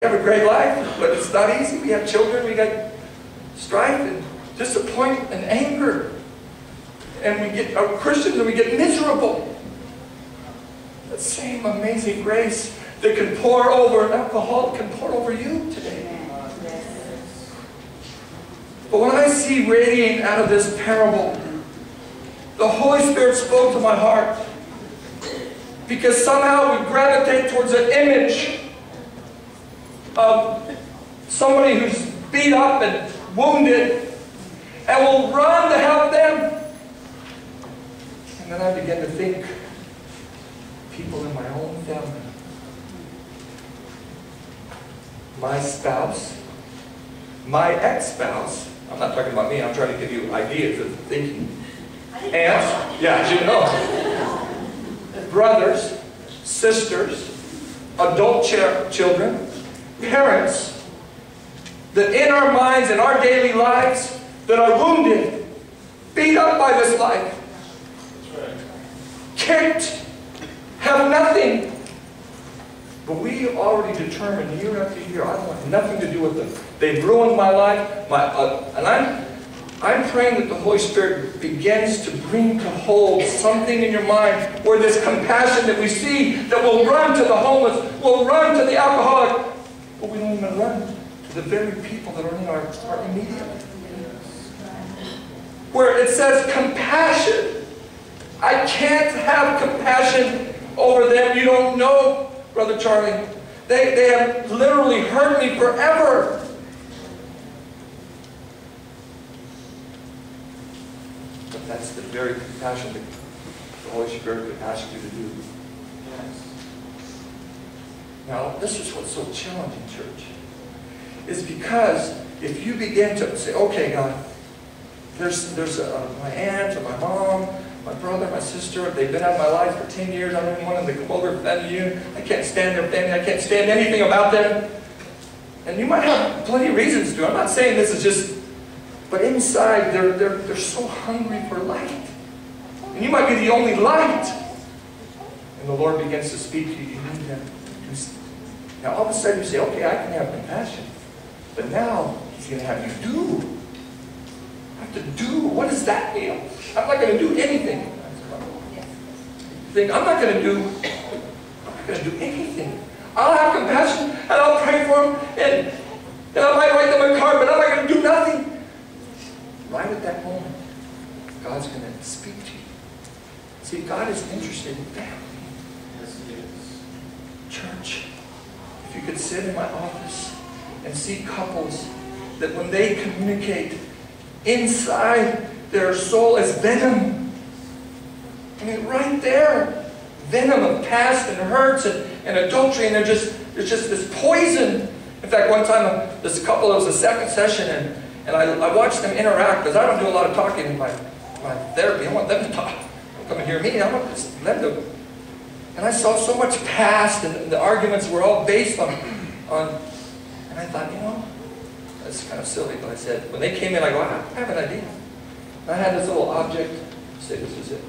We have a great life, but it's not easy. We have children, we got strife and disappointment and anger. And we get Christians and we get miserable. That same amazing grace that can pour over an alcoholic can pour over you today. But when I see radiating out of this parable, the Holy Spirit spoke to my heart. Because somehow we gravitate towards an image of somebody who's beat up and wounded, and we'll run to help them. And then I begin to think, people in my own family, my spouse, my ex-spouse, I'm not talking about me, I'm trying to give you ideas of thinking. Aunts, yeah, you know. Brothers, sisters, adult children, parents, that in our minds, in our daily lives, that are wounded, beat up by this life, kicked, have nothing. But we already determined year after year, I want nothing to do with them. They've ruined my life, and I'm praying that the Holy Spirit begins to bring to hold something in your mind where this compassion that we see, that will run to the homeless, will run to the alcoholic, but we don't even run to the very people that are in our immediate. Where it says compassion. I can't have compassion over them. You don't know, Brother Charlie. They have literally hurt me forever. But that's the very compassion that the Holy Spirit would ask you to do. Yes. Now, this is what's so challenging, church. Is because if you begin to say, okay, God, there's my aunt or my mom, my brother, my sister, they've been out of my life for 10 years. I don't even want them to come over and offend you. I can't stand their family. I can't stand anything about them. And you might have plenty of reasons to. I'm not saying this is just, but inside they're so hungry for light. And you might be the only light. And the Lord begins to speak to you. You need to do something. Now all of a sudden you say, okay, I can have compassion. But now He's going to have you do. I have to do. What does that mean? I'm not going to do anything. You think, I'm not going to do anything. I'll have compassion and I'll pray for them and I might write them a card, but I'm not going to do nothing. Right at that moment, God's going to speak to you. See, God is interested in family. Yes, He is. Church, if you could sit in my office and see couples that when they communicate, inside their soul is venom. I mean, right there. Venom of past and hurts and adultery, and there's just this poison. In fact, one time, this couple, it was the second session, and I watched them interact, because I don't do a lot of talking in my therapy. I want them to talk. Don't come and hear me. I want them to. And I saw so much past, and the arguments were all based on, and I thought, you know, that's kind of silly, but I said, when they came in, I go, I have an idea. And I had this little object, say this was it.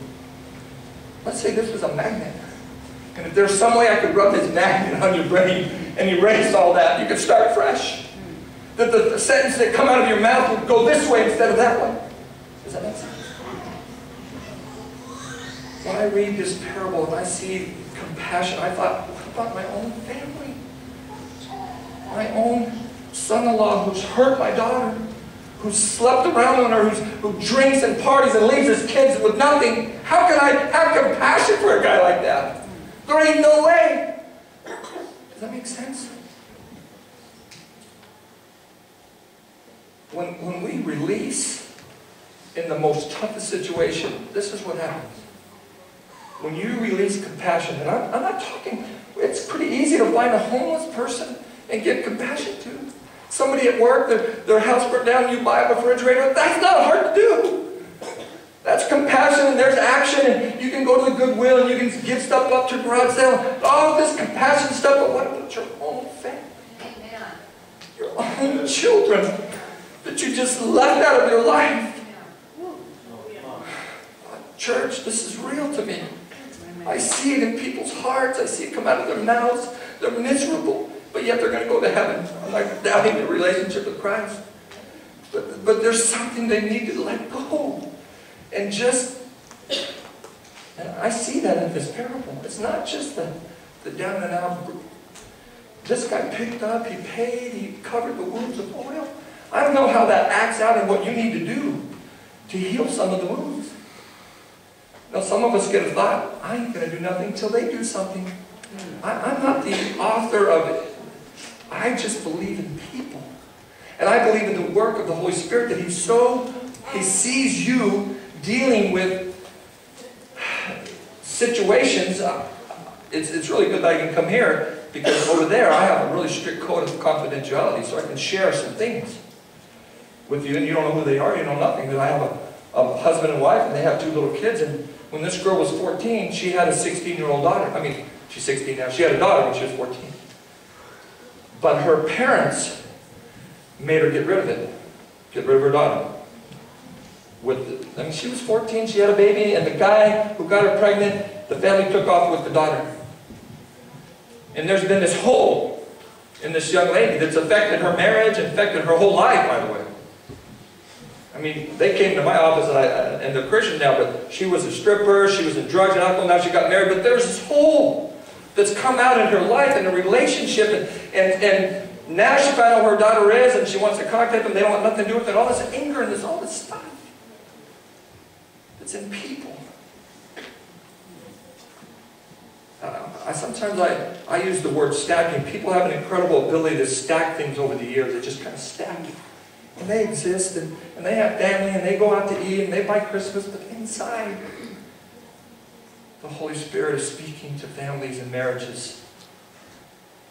Let's say this was a magnet. And if there's some way I could rub this magnet on your brain and erase all that, you could start fresh. That the sentences that come out of your mouth would go this way instead of that way. Does that make sense? When I read this parable and I see compassion, I thought, what about my own family? My own son-in-law who's hurt my daughter, who's slept around on her, who drinks and parties and leaves his kids with nothing. How can I have compassion for a guy like that? There ain't no way. Does that make sense? When we release in the most toughest situation, this is what happens. When you release compassion, and I'm not talking, it's pretty easy to find a homeless person and give compassion to. Somebody at work, their house burnt down, you buy a refrigerator. That's not hard to do. That's compassion, and there's action, and you can go to the Goodwill, and you can give stuff up to garage sale. All this compassion stuff, but what about your own family? Amen. Your own children that you just left out of your life. Church, this is real to me. I see it in people's hearts. I see it come out of their mouths. They're miserable. but yet they're going to go to heaven. I'm not doubting the relationship with Christ. But there's something they need to let go. And I see that in this parable. It's not just the down and out. This guy picked up, he paid, he covered the wounds with oil. I don't know how that acts out in what you need to do to heal some of the wounds. Now, some of us get a thought, I ain't going to do nothing until they do something. I'm not the author of it. I just believe in people. And I believe in the work of the Holy Spirit, that He sees you dealing with situations. It's really good that I can come here, because over there I have a really strict code of confidentiality, so I can share some things with you, and you don't know who they are, you know nothing. But I have a husband and wife, and they have 2 little kids, and when this girl was 14, she had a 16-year-old daughter. I mean, she's 16 now. She had a daughter when she was 14. But her parents made her get rid of it. Get rid of her daughter. I mean, she was 14, she had a baby, and the guy who got her pregnant, the family took off with the daughter. And there's been this hole in this young lady that's affected her marriage, affected her whole life, by the way. I mean, they came to my office, and they're Christian now, but she was a stripper, she was in drugs and alcohol, now she got married, but there's this hole that's come out in her life, in a relationship, and now she found out where her daughter is, and she wants to contact them, they don't want nothing to do with it, all this anger and all this stuff. It's in people. Sometimes I use the word stacking. People have an incredible ability to stack things over the years. They just kind of stack it. And they exist, and they have family, and they go out to eat, and they buy Christmas, but inside, the Holy Spirit is speaking to families and marriages.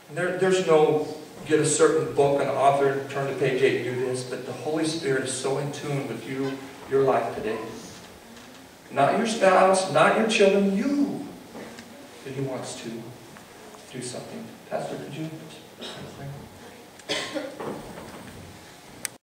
And there's no get a certain book, an author, turn to page 8 and do this, but the Holy Spirit is so in tune with your life today. Not your spouse, not your children, you. That He wants to do something. Pastor, could you pray?